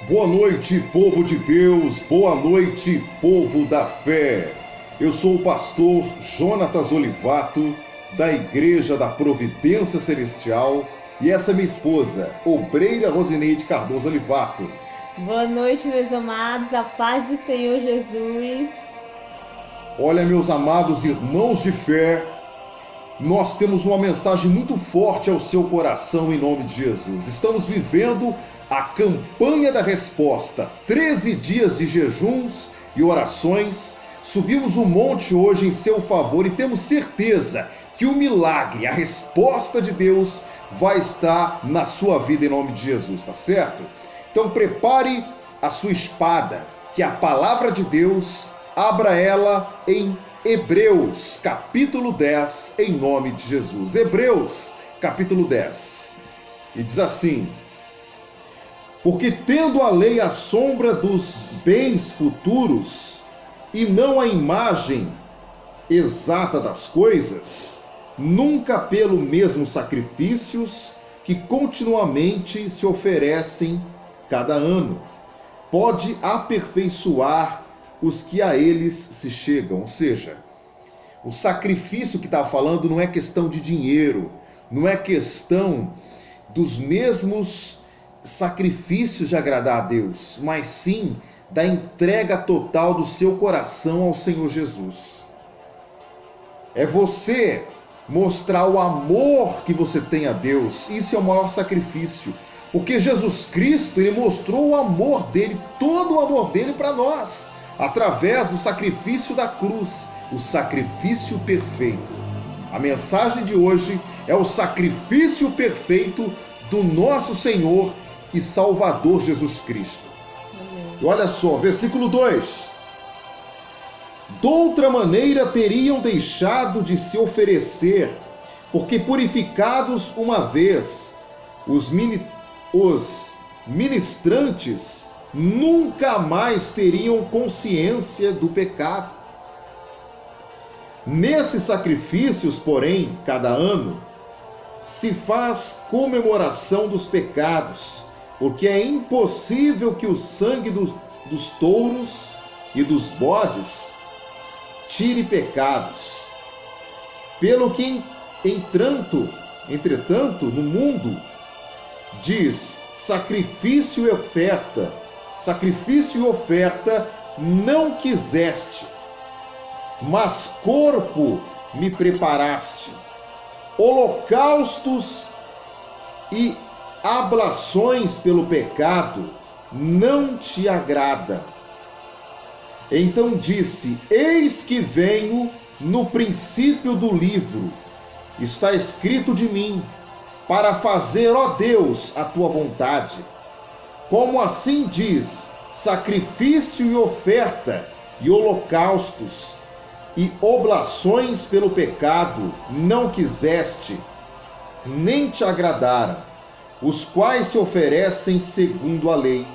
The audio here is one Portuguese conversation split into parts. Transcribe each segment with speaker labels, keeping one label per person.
Speaker 1: Boa noite, povo de Deus, boa noite, povo da fé. Eu sou o pastor Jonatas Olivato, da Igreja da Providência Celestial, e essa é minha esposa, obreira Rosineide Cardoso Olivato.
Speaker 2: Boa noite, meus amados, a paz do Senhor Jesus.
Speaker 1: Olha, meus amados irmãos de fé, nós temos uma mensagem muito forte ao seu coração em nome de Jesus. Estamos vivendo a campanha da resposta, 13 dias de jejuns e orações. Subimos um monte hoje em seu favor e temos certeza que o milagre, a resposta de Deus vai estar na sua vida em nome de Jesus, tá certo? Então prepare a sua espada, que é a palavra de Deus, abra ela em Hebreus, capítulo 10, em nome de Jesus. Hebreus, capítulo 10. E diz assim: porque tendo a lei a sombra dos bens futuros, e não a imagem exata das coisas, nunca pelo mesmo sacrifícios que continuamente se oferecem cada ano, pode aperfeiçoar os que a eles se chegam. Ou seja, o sacrifício que está falando não é questão de dinheiro, não é questão dos mesmos sacrifícios de agradar a Deus, mas sim da entrega total do seu coração ao Senhor Jesus. É você mostrar o amor que você tem a Deus. Isso é o maior sacrifício, porque Jesus Cristo, ele mostrou o amor dele, todo o amor dele para nós, através do sacrifício da cruz, o sacrifício perfeito. A mensagem de hoje é o sacrifício perfeito do nosso Senhor e Salvador Jesus Cristo. Amém. E olha só, versículo 2. Doutra maneira teriam deixado de se oferecer, porque purificados uma vez, os ministrantes nunca mais teriam consciência do pecado. Nesses sacrifícios, porém, cada ano, se faz comemoração dos pecados, porque é impossível que o sangue dos touros e dos bodes tire pecados. Pelo que, entretanto, no mundo, diz sacrifício e oferta não quiseste, mas corpo me preparaste. Holocaustos e ablações pelo pecado não te agrada. Então disse: eis que venho. No princípio do livro está escrito de mim, para fazer, ó Deus, a tua vontade. Como assim diz: sacrifício e oferta e holocaustos e oblações pelo pecado não quiseste, nem te agradaram, os quais se oferecem segundo a lei.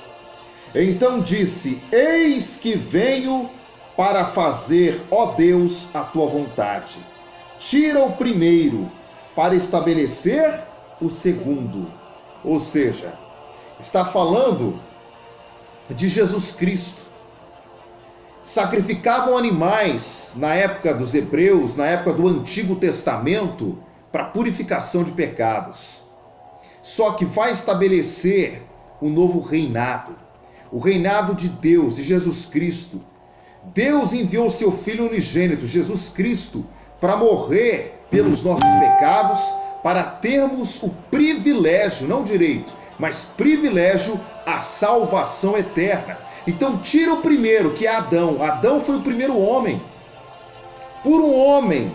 Speaker 1: Então disse: eis que venho para fazer, ó Deus, a tua vontade. Tira o primeiro para estabelecer o segundo. Ou seja, está falando de Jesus Cristo. Sacrificavam animais na época dos hebreus, na época do Antigo Testamento, para purificação de pecados. Só que vai estabelecer um novo reinado, o reinado de Deus, de Jesus Cristo. Deus enviou seu Filho unigênito, Jesus Cristo, para morrer pelos nossos pecados, para termos o privilégio, não direito, mas privilégio, a salvação eterna. Então tira o primeiro, que é Adão. Adão foi o primeiro homem. Por um homem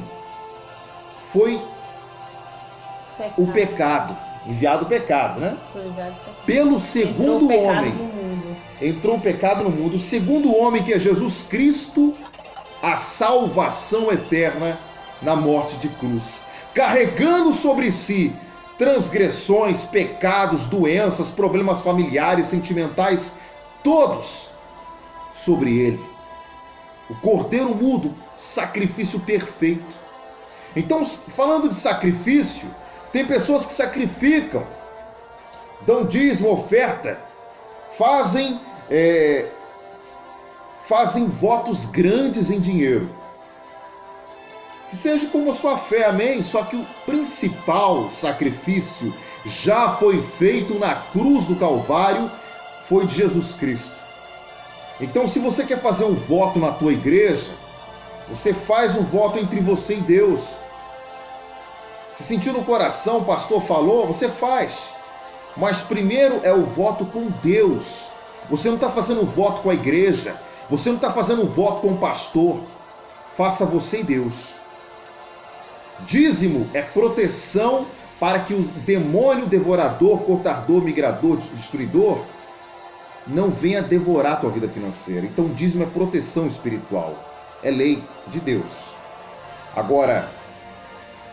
Speaker 1: foi o pecado, enviado o pecado, né?
Speaker 2: Foi enviado o pecado.
Speaker 1: Pelo segundo homem entrou o pecado no mundo. O segundo homem, que é Jesus Cristo, a salvação eterna na morte de cruz, carregando sobre si transgressões, pecados, doenças, problemas familiares, sentimentais, todos sobre ele. O Cordeiro mudo, sacrifício perfeito. Então, falando de sacrifício, tem pessoas que sacrificam, dão dízimo, oferta, fazem votos grandes em dinheiro. Que seja como a sua fé, amém? Só que o principal sacrifício já foi feito na cruz do Calvário, foi de Jesus Cristo. Então, se você quer fazer um voto na tua igreja, você faz um voto entre você e Deus. Se sentiu no coração, o pastor falou, você faz. Mas primeiro é o voto com Deus. Você não está fazendo um voto com a igreja. Você não está fazendo um voto com o pastor. Faça você e Deus. Dízimo é proteção para que o demônio devorador, cortador, migrador, destruidor não venha devorar a tua vida financeira. Então dízimo é proteção espiritual. É lei de Deus. Agora,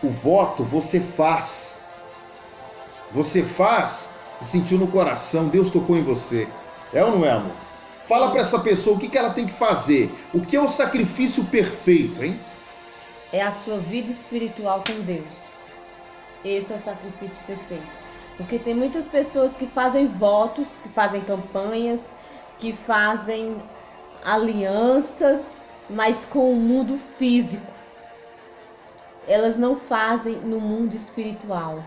Speaker 1: o voto você faz. Você faz, se sentiu no coração, Deus tocou em você. É ou não é, amor? Fala para essa pessoa o que ela tem que fazer. O que é o sacrifício perfeito, hein?
Speaker 2: É a sua vida espiritual com Deus. Esse é o sacrifício perfeito. Porque tem muitas pessoas que fazem votos, que fazem campanhas, que fazem alianças, mas com o mundo físico. Elas não fazem no mundo espiritual.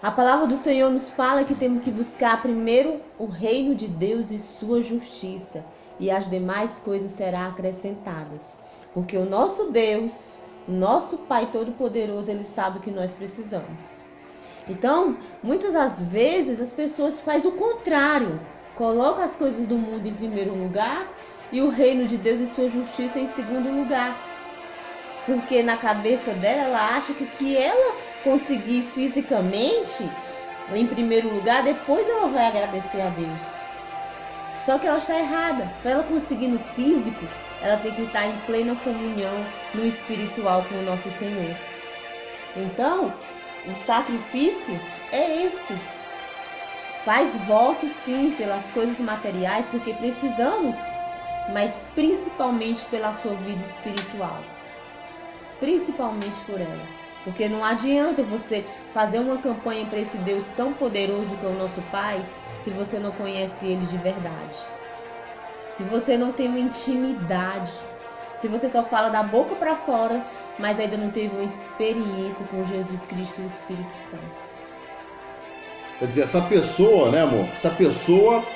Speaker 2: A palavra do Senhor nos fala que temos que buscar primeiro o reino de Deus e sua justiça, e as demais coisas serão acrescentadas. Porque o nosso Deus, o nosso Pai Todo-Poderoso, Ele sabe o que nós precisamos. Então, muitas das vezes as pessoas fazem o contrário, colocam as coisas do mundo em primeiro lugar e o reino de Deus e sua justiça em segundo lugar. Porque na cabeça dela, ela acha que o que ela conseguir fisicamente, em primeiro lugar, depois ela vai agradecer a Deus. Só que ela está errada. Para ela conseguir no físico, ela tem que estar em plena comunhão no espiritual com o nosso Senhor. Então, o sacrifício é esse. Faz voto sim pelas coisas materiais, porque precisamos, mas principalmente pela sua vida espiritual. Principalmente por ela. Porque não adianta você fazer uma campanha para esse Deus tão poderoso que é o nosso Pai, se você não conhece Ele de verdade. Se você não tem uma intimidade. Se você só fala da boca para fora, mas ainda não teve uma experiência com Jesus Cristo e o Espírito Santo.
Speaker 1: Quer dizer, essa pessoa, né, amor? Essa pessoa,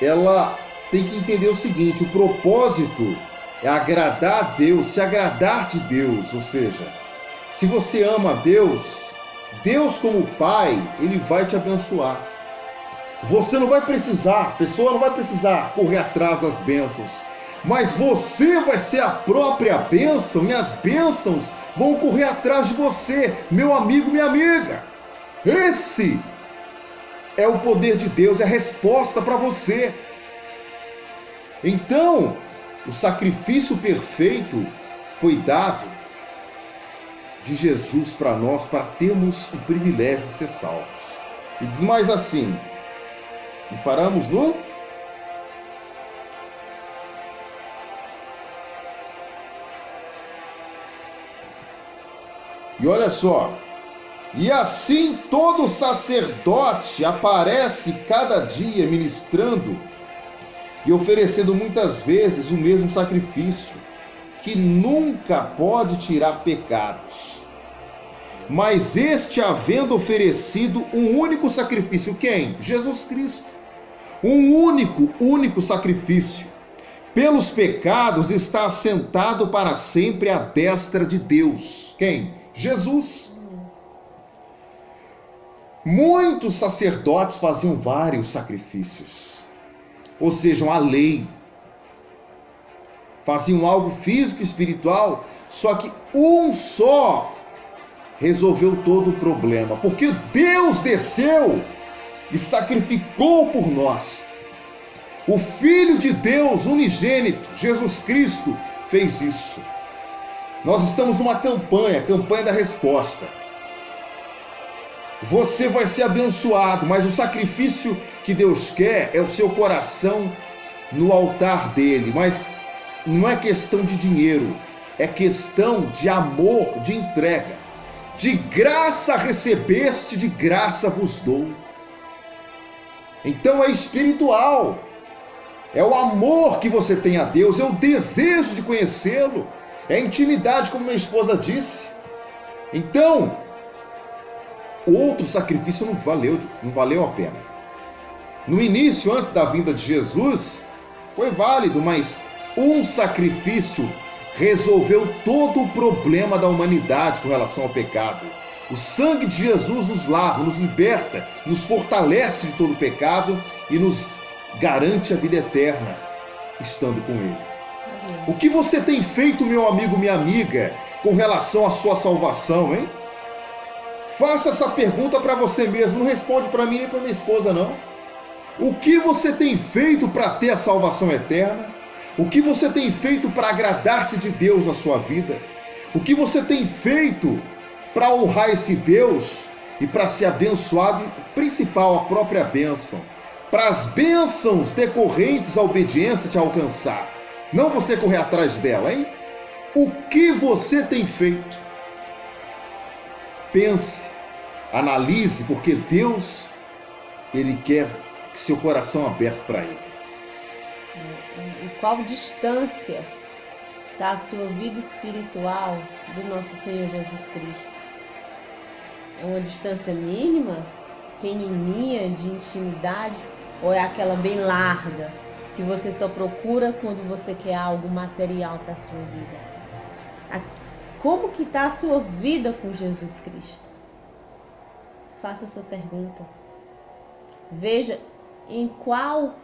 Speaker 1: ela tem que entender o seguinte: o propósito é agradar a Deus, se agradar de Deus. Ou seja, se você ama a Deus, Deus como Pai, Ele vai te abençoar. Você não vai precisar, a pessoa não vai precisar correr atrás das bênçãos, mas você vai ser a própria bênção e as bênçãos vão correr atrás de você, meu amigo, minha amiga. Esse é o poder de Deus, é a resposta para você. Então, o sacrifício perfeito foi dado de Jesus para nós, para termos o privilégio de ser salvos. E diz mais assim, e paramos no... E olha só, e assim todo sacerdote aparece cada dia ministrando e oferecendo muitas vezes o mesmo sacrifício, que nunca pode tirar pecados. Mas este, havendo oferecido um único sacrifício, quem? Jesus Cristo. Um único sacrifício. Pelos pecados está assentado para sempre à destra de Deus. Quem? Jesus. Muitos sacerdotes faziam vários sacrifícios. Ou seja, a lei. Faziam algo físico e espiritual, só que um só resolveu todo o problema. Porque Deus desceu e sacrificou por nós. O Filho de Deus unigênito, Jesus Cristo, fez isso. Nós estamos numa campanha da resposta. Você vai ser abençoado, mas o sacrifício que Deus quer é o seu coração no altar dele. Mas não é questão de dinheiro, é questão de amor, de entrega. De graça recebeste, de graça vos dou. Então é espiritual. É o amor que você tem a Deus, é o desejo de conhecê-lo, é a intimidade, como minha esposa disse. Então, o outro sacrifício não valeu a pena. No início, antes da vinda de Jesus, foi válido, mas um sacrifício resolveu todo o problema da humanidade com relação ao pecado. O sangue de Jesus nos lava, nos liberta, nos fortalece de todo o pecado e nos garante a vida eterna, estando com Ele. O que você tem feito, meu amigo, minha amiga, com relação à sua salvação, hein? Faça essa pergunta para você mesmo, não responde para mim nem para minha esposa, não. O que você tem feito para ter a salvação eterna? O que você tem feito para agradar-se de Deus na sua vida? O que você tem feito para honrar esse Deus e para ser abençoado, e principal, a própria bênção, para as bênçãos decorrentes à obediência te alcançar, não você correr atrás dela, hein? O que você tem feito? Pense, analise, porque Deus, Ele quer seu coração aberto para Ele.
Speaker 2: Em qual distância está a sua vida espiritual do nosso Senhor Jesus Cristo? É uma distância mínima, pequenininha, de intimidade, ou é aquela bem larga, que você só procura quando você quer algo material para a sua vida? Como que está a sua vida com Jesus Cristo? Faça essa pergunta. Veja em qual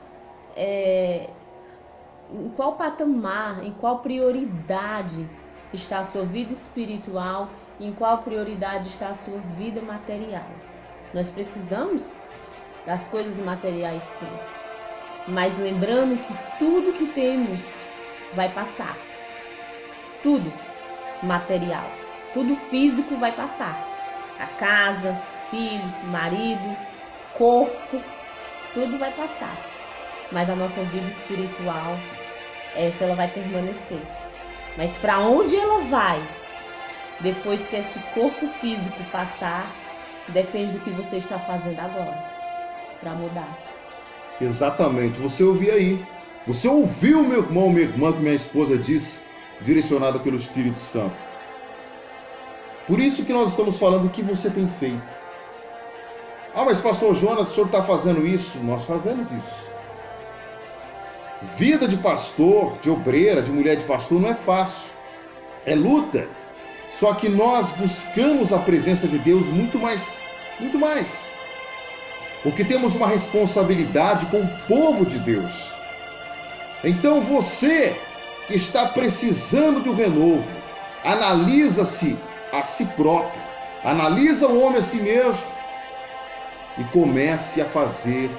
Speaker 2: patamar, em qual prioridade está a sua vida espiritual, em qual prioridade está a sua vida material. Nós precisamos das coisas materiais, sim, mas lembrando que tudo que temos vai passar. Tudo material, tudo físico vai passar. A casa, filhos, marido, corpo, tudo vai passar. Mas a nossa vida espiritual, essa ela vai permanecer. Mas para onde ela vai, depois que esse corpo físico passar, depende do que você está fazendo agora para mudar.
Speaker 1: Exatamente, você ouviu aí. Você ouviu, meu irmão, minha irmã, que minha esposa disse, direcionada pelo Espírito Santo. Por isso que nós estamos falando o que você tem feito. Ah, mas pastor Jonas, o senhor está fazendo isso? Nós fazemos isso. Vida de pastor, de obreira, de mulher de pastor não é fácil. É luta. Só que nós buscamos a presença de Deus muito mais. Muito mais. Porque temos uma responsabilidade com o povo de Deus. Então você que está precisando de um renovo, analisa-se a si próprio. Analisa o homem a si mesmo. E comece a fazer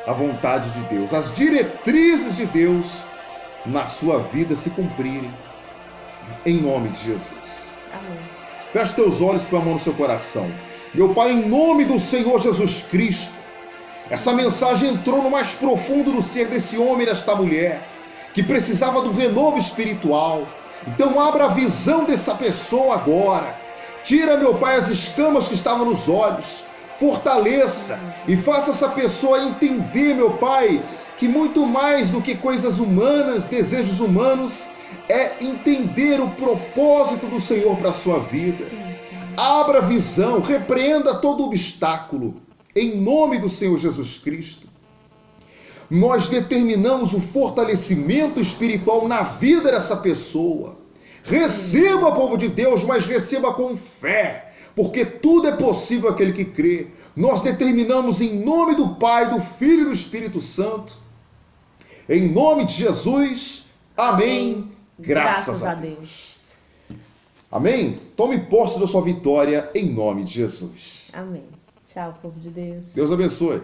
Speaker 1: a vontade de Deus, as diretrizes de Deus na sua vida se cumprirem, em nome de Jesus.
Speaker 2: Amém.
Speaker 1: Feche teus olhos, põe a mão no seu coração. Meu Pai, em nome do Senhor Jesus Cristo, essa mensagem entrou no mais profundo do ser desse homem e desta mulher, que precisava de um renovo espiritual. Então abra a visão dessa pessoa agora. Tira, meu Pai, as escamas que estavam nos olhos. Fortaleça e faça essa pessoa entender, meu Pai, que muito mais do que coisas humanas, desejos humanos, é entender o propósito do Senhor para a sua vida.
Speaker 2: Sim, sim.
Speaker 1: Abra a visão, repreenda todo obstáculo, em nome do Senhor Jesus Cristo. Nós determinamos o fortalecimento espiritual na vida dessa pessoa. Receba, povo de Deus, mas receba com fé. Porque tudo é possível àquele que crê. Nós determinamos em nome do Pai, do Filho e do Espírito Santo. Em nome de Jesus. Amém. Graças a Deus. Amém? Tome posse da sua vitória em nome de Jesus.
Speaker 2: Amém. Tchau, povo de Deus.
Speaker 1: Deus abençoe.